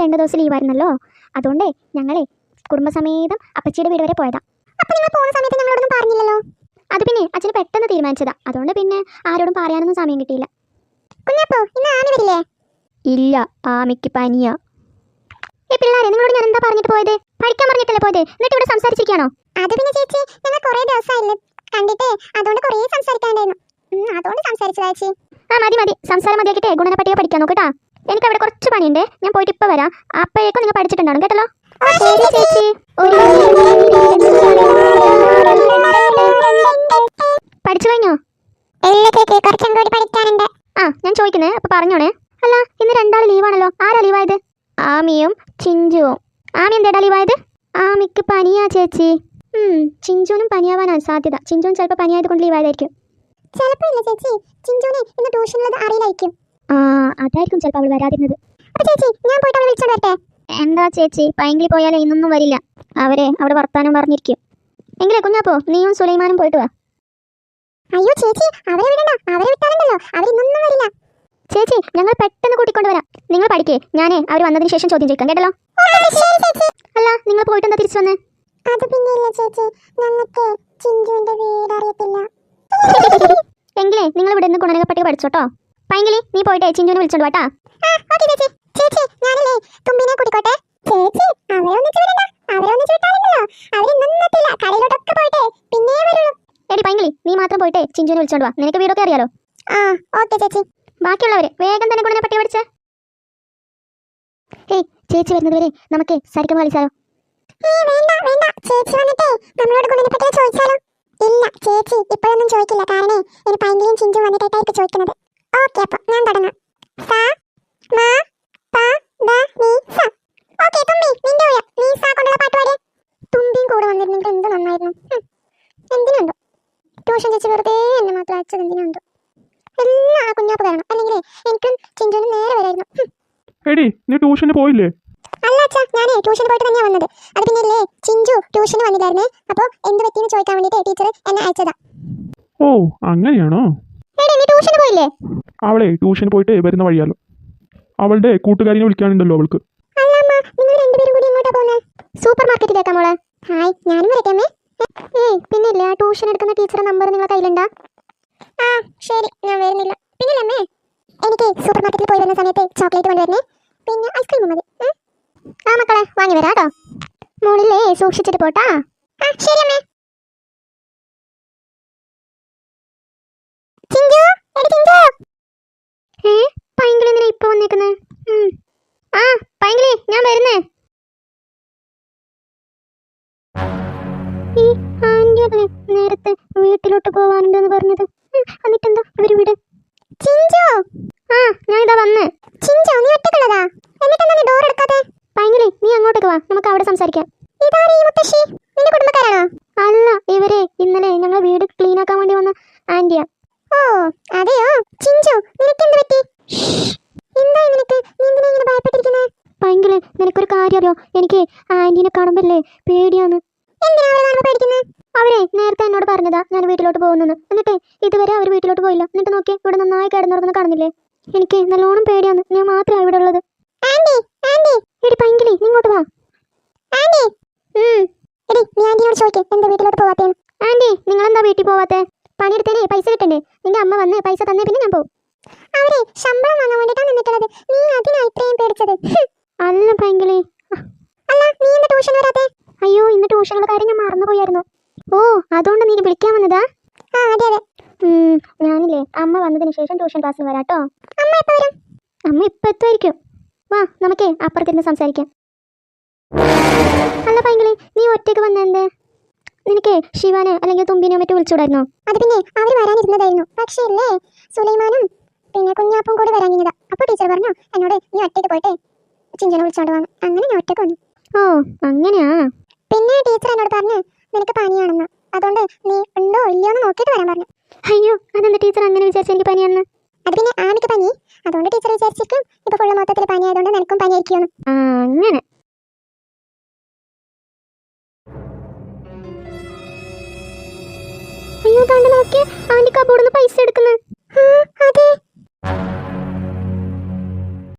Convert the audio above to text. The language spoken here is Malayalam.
2 ദിവസം ലീവായിരുന്നല്ലോ. അതുകൊണ്ടേ ഞങ്ങളെ കുടുംബസമേതം അപ്പച്ചിയുടെ വീട് വരെ പോയതാ. അപ്പോൾ നിങ്ങൾ പോകുന്ന സമയത്ത് ഞങ്ങളോടൊന്നും പറഞ്ഞില്ലല്ലോ. അത് പിന്നെ അച്ഛന് പെട്ടെന്ന് തീരുമാനിച്ചതാ. അതുകൊണ്ട് പിന്നെ ആരോടും പറയാനൊന്നും സമയം കിട്ടിയില്ല. കുഞ്ഞപ്പോ ഇന്ന് ആമി വരില്ലേ? ഇല്ല, ആമിക്ക് പനിയാ. ഈ പിള്ളേരെ നിങ്ങളോട് ഞാൻ എന്താ പറഞ്ഞിട്ട് പോയത്? പഠിക്കാൻ പറഞ്ഞിട്ടല്ലേ പോയത്, എന്നിട്ട് ഇവിടെ സംസാരിച്ചിരിക്കുകയാണോ? അത് പിന്നെ ചേച്ചി ഞങ്ങൾ കുറേ ദിവസമായില്ലേ കണ്ടിട്ട്, അതുകൊണ്ട് കുറേ സംസാരിക്കാണ്ടായിരുന്നു. അതുകൊണ്ട് സംസാരിച്ചതാ ചേച്ചി. മതി മതി, സംസാരം മതിയാക്കിട്ടേ ഗുണനെ പറ്റിയോ പഠിക്കാൻ നോക്കട്ടാ. എനിക്ക് അവിടെ കുറച്ച് പണിയുണ്ട്, ഞാൻ പോയിട്ട് ഇപ്പൊ വരാം. അപ്പോഴേക്കും നിങ്ങൾ പഠിച്ചിട്ടുണ്ടാവും കേട്ടല്ലോ. ചേച്ചി പഠിച്ചു കഴിഞ്ഞോ? ഞാൻ ചോദിക്കുന്നേ, അപ്പൊ പറഞ്ഞോണേ. അല്ല ഇന്ന് 2 ആൾ ലീവാണല്ലോ, ആരാ ലീവായത്? ആമിയും ചിഞ്ചുവും. ആമി എന്തേടാ ലീവായത്? ആമിക്ക് പനിയാ ചേച്ചി. ചിഞ്ചുവിനും പനിയാവാനാണ് സാധ്യത. ചിഞ്ചുവിന് ചിലപ്പോൾ പനിയായത് കൊണ്ട് ലീവായതായിരിക്കും. ചിലപ്പോൾ ഇല്ല ചേച്ചി, ചിഞ്ചുവിനെ ഇന്ന് ട്യൂഷനുള്ളത് അറിയില്ലായിരിക്കും. അതായിരിക്കും ചിലപ്പോൾ അവൾ വരാതിരുന്നത്. ചേച്ചി ഞാൻ പോയിട്ട് അവളെ വിളിച്ചോണ്ട് വരട്ടെ? എന്താ ചേച്ചി, പൈങ്കിളി പോയാലേ ഇന്നൊന്നും വരില്ല. അവരെ അവിടെ വർത്താനം പറഞ്ഞിരിക്കും. എങ്കിലേ കുഞ്ഞാപ്പോ നീയും സുലൈമാനും പോയിട്ട് വാ. അയ്യോ ചേച്ചി, അവരെ വിടണ്ട, അവരെ വിട്ടാലുണ്ടല്ലോ അവർ ഇന്നൊന്നും വരില്ല. ചേച്ചി ഞങ്ങൾ പെട്ടെന്ന് കൂട്ടിക്കൊണ്ട് വരാം, നിങ്ങൾ പഠിക്കേ. ഞാനേ അവർ വന്നതിന് ശേഷം ചോദ്യം ചോദിക്കാം കേട്ടല്ലോ. അല്ല നിങ്ങൾ പോയിട്ട് എന്താ തിരിച്ചു വന്നേ? അത് പിന്നെ ഇല്ല ചേച്ചി, ഞങ്ങൾക്ക് ചിഞ്ചുവിന്റെ വീട് അറിയത്തില്ല. എങ്കിലേ നിങ്ങൾ ഇവിടെ നിന്ന് ഗുണനെ പറ്റി പഠിച്ചോട്ടോ. പൈങ്കിളി നീ പോയിട്ടേ ചിഞ്ചുവിനെ വിളിച്ചോണ്ട് വാട്ടാ. ചേച്ചി ഞാനല്ലേ തുമ്പിനെ കൂട്ടിക്കോട്ടെ. ചേച്ചി അവരെ ഒന്നിച്ച് വിടണ്ട, അവരെ ഒന്നിച്ച് വിട്ടാലുണ്ടല്ലോ അവർ ഇന്നൊന്നില്ല, കടയിലോട്ടൊക്കെ പോയിട്ടേ പിന്നെ വരുള്ളൂ. എടി പൈങ്കിളി നീ മാത്രം പോയിട്ടേ ചിഞ്ചുവിനെ വിളിച്ചോണ്ട് വാ, നിനക്ക് വീടൊക്കെ അറിയാലോ. ഓക്കെ ചേച്ചി. ബാക്കിയുള്ളവര് വേഗം തന്നെ ഗുണനെ പറ്റി പഠിച്ചേ. ഏയ് ചേച്ചി വരുന്നത് വരെ നമുക്ക് സരിക്കം കളിച്ചാലോ? വേണ്ട വേണ്ട, ചേച്ചി വന്നിട്ടേ നമ്മളോട് ഗുണനെ പറ്റി ചോദിച്ചാലോ? ഇല്ല ചേച്ചി ഇപ്പോഴൊന്നും ചോദിക്കില്ല, കാരണം ഇനി പൈങ്കിളിയും ചിഞ്ചും വന്നിട്ടായിരിക്കും ചോദിക്കുന്നത്. ഓക്കെ അപ്പൊ ഞാൻ തുടങ്ങാം. സാ മാ പാ ദ നീ സ. ഓക്കെ തുമ്പി നിന്റെ ഊഴം, നീ സാ കൊണ്ടുള്ള പാട്ട് പാടിയേ. തുമ്പിയും കൂടെ വന്നിരുന്നെങ്കിൽ എന്ത് നന്നായിരുന്നു. എന്തിനുണ്ടോ ട്യൂഷൻ ചേച്ചി വെറുതെ എന്നെ മാത്രം അയച്ചത് എന്തിനുണ്ടോ? എല്ലാം ആ കുഞ്ഞാപ്പ് തരണം, അല്ലെങ്കിൽ എനിക്കും ചിഞ്ചുവിനും നേരെ വരായിരുന്നു. എടി നീ ട്യൂഷന് പോയില്ലേ? അല്ല അച്ഛാ, ഞാനേ ട്യൂഷന് പോയിട്ട് തന്നെയാ വന്നത്. അത് പിന്നെ ഇല്ലേ ചിഞ്ചു ട്യൂഷന് വന്നില്ലായിരുന്നേ, അപ്പോൾ എന്ത് പറ്റിയെന്ന് ചോദിക്കാൻ വേണ്ടിയിട്ട് ടീച്ചർ എന്നെ അയച്ചതാ. ഓ അങ്ങനെയാണോ? എടി നീ ട്യൂഷന് പോയില്ലേ? അവളെ ട്യൂഷന് പോയിട്ട് വരുന്ന വഴിയാലോ, അവളുടെ കൂട്ടുകാരിനെ വിളിക്കാനുണ്ടല്ലോ അവൾക്ക്. അല്ല അമ്മ, നിങ്ങൾ രണ്ടുപേരും കൂടി എങ്ങോട്ടാ പോകുന്നത്? സൂപ്പർ മാർക്കറ്റിലേക്കാ മോളെ. ഹായ് ഞാനും വരട്ടെ അമ്മേ. പിന്നെ ഇല്ലേ ആ ട്യൂഷൻ എടുക്കുന്ന ടീച്ചറുടെ നമ്പർ നിങ്ങളുടെ കയ്യിലുണ്ടാ? ശരി ഞാൻ വരുന്നില്ല. പിന്നെ അമ്മേ എനിക്ക് സൂപ്പർ മാർക്കറ്റിൽ പോയി വരുന്ന സമയത്ത് ചോക്ലേറ്റ് കൊണ്ടുവരണേ, പിന്നെ ഐസ്ക്രീം മതി. മക്കളെ വാങ്ങി വരാം കേട്ടോ. മോളിലേ സൂക്ഷിച്ചിട്ട് പോട്ടാ. ശരി അമ്മേ. ചിഞ്ചു എടി ചിഞ്ചു. പൈങ്കിളി എന്തിനാ ഇപ്പൊ വന്നേക്കുന്നേ? പൈങ്കിളി ഞാൻ വരുന്നേ. ഈ ആന്റി അല്ലേ നേരത്തെ വീട്ടിലോട്ട് പോവാനുണ്ടെന്ന് പറഞ്ഞത്, എന്നിട്ടെന്താ ഇവര് വീട്? ചിഞ്ചു ഞാൻ ഇതാ വന്ന്. ചിഞ്ചു നീ ഒറ്റക്കുള്ളതാ, എന്നിട്ടെന്താ നീ ഡോർ എടുക്കാതെ? പൈങ്കിളി നീ അങ്ങോട്ടേക്ക് വാ, നമുക്ക് അവിടെ സംസാരിക്കാം. ഇതാരീ മുത്തശ്ശി, നിന്റെ കുടുംബക്കാരാണോ? അല്ല, ഇവരെ ഇന്നലെ ഞങ്ങൾ വീട് ക്ലീൻ ആക്കാൻ വേണ്ടി വന്ന ആന്റിയാ. ഓ അതെയോ. ചിഞ്ചു നിനക്ക് എന്ത് പറ്റി? എന്താ നിനക്ക്, നീ എന്തിനാ ഇങ്ങനെ ഭയപ്പെട്ടിരിക്കുന്നേ? പൈങ്കിളി നിനക്കൊരു കാര്യം അറിയോ, എനിക്ക് ആന്റീനെ കാണുമ്പല്ലേ പേടിയാന്ന്. എന്തിനാ അവരെ കാണുമ്പോ പേടിക്കുന്നേ? അവരെ നേരത്തെ എന്നോട് പറഞ്ഞതാ ഞാൻ വീട്ടിലോട്ട് പോകുന്നെന്ന്, എന്നിട്ട് ഇതുവരെ അവർ വീട്ടിലോട്ട് പോയില്ല. എന്നിട്ട് നോക്കി ഇവിടെ നന്നായി കിടന്നുറങ്ങുന്ന കാണുന്നില്ലേ? എനിക്ക് നല്ലോണം പേടിയാന്ന്, ഞാൻ മാത്രമേ ഇവിടെ ഉള്ളത്. എടി പൈങ്കിളി നീ ഇങ്ങോട്ട് വാ. എടി നീ ആന്റിയോട് ചോദിക്കേ എന്താ വീട്ടിലോട്ട് പോവാത്തേന്ന്. ആന്റി നിങ്ങളെന്താ വീട്ടിൽ പോവാത്തേ? പണിയെടുത്തേനേ പൈസ കിട്ടണ്ടേ? നിന്റെ അമ്മ വന്ന് പൈസ തന്നേ പിന്നെ ഞാൻ പോകും. അവരെ ശമ്പളം വാങ്ങാൻ വേണ്ടിട്ടാണ് നിന്നിട്ടുള്ളത്, നീ അതിനാ ഇത്രയും പേടിച്ചത്? അല്ല പൈങ്കിളി. അല്ല നീ ഇന്ന് ട്യൂഷൻ വരാത്തെ? അയ്യോ ഇന്ന് ട്യൂഷനുള്ള കാര്യം ഞാൻ മറന്നുപോയായിരുന്നു. ഓ അതുകൊണ്ട് നീ വിളിക്കാൻ വന്നതാ? അതെ അതെ. ഞാനില്ലേ അമ്മ വന്നതിന് ശേഷം ട്യൂഷൻ ക്ലാസ്സിന് വരാട്ടോ. അമ്മ എപ്പോ വരും? അമ്മ ഇപ്പൊ എത്തുമായിരിക്കും. വാ നമുക്കേ അപ്പുറത്തിരുന്ന് സംസാരിക്കാം. അല്ല പൈങ്കിളി നീ ഒറ്റയ്ക്ക് വന്നെന്തേ? നിനക്ക് ശിവാനെ അല്ലെങ്കിൽ തുമ്പിനെയോ മറ്റോ വിളിച്ചുകൂടായിരുന്നോ? അത് പിന്നെ അവർ വരാനിരുന്നതായിരുന്നു, പക്ഷേ ഇല്ലേ സുലൈമാനും പിന്നെ കുഞ്ഞാപ്പും കൂടി വരാനിരുന്നതാ. അപ്പോൾ ടീച്ചർ പറഞ്ഞു എന്നോട് നീ ഒറ്റയ്ക്ക് പോയിട്ടേ ചിഞ്ചനെ വിളിച്ചോണ്ട് വന്നു. അങ്ങനെ ഞാൻ ഒറ്റയ്ക്ക് വന്നു. ഓ അങ്ങനെയാ. പിന്നെ ടീച്ചർ എന്നോട് പറഞ്ഞു നിനക്ക് പനിയാണെന്ന്, അതുകൊണ്ട് നീ ഉണ്ടോ ഇല്ലയോ എന്ന് നോക്കിയിട്ട് വരാൻ പറഞ്ഞു. അയ്യോ അതെന്താ ടീച്ചർ അങ്ങനെ വിചാരിച്ചു എനിക്ക് പനിയാണെന്ന്? അത് പിന്നെ ആമിക്ക് പനി, അതുകൊണ്ട് ടീച്ചർ വിചാരിച്ചിരിക്കും ഇപ്പൊ ഫുള്ള് മൊത്തത്തിൽ പനി ആയതുകൊണ്ട് നിനക്കും പനി ആയിരിക്കുമെന്ന്. അങ്ങനെ. അയ്യോ താണ്ട് നോക്കിയേ ആന്റി കബോർഡിന്ന് പൈസ എടുക്കുന്നു.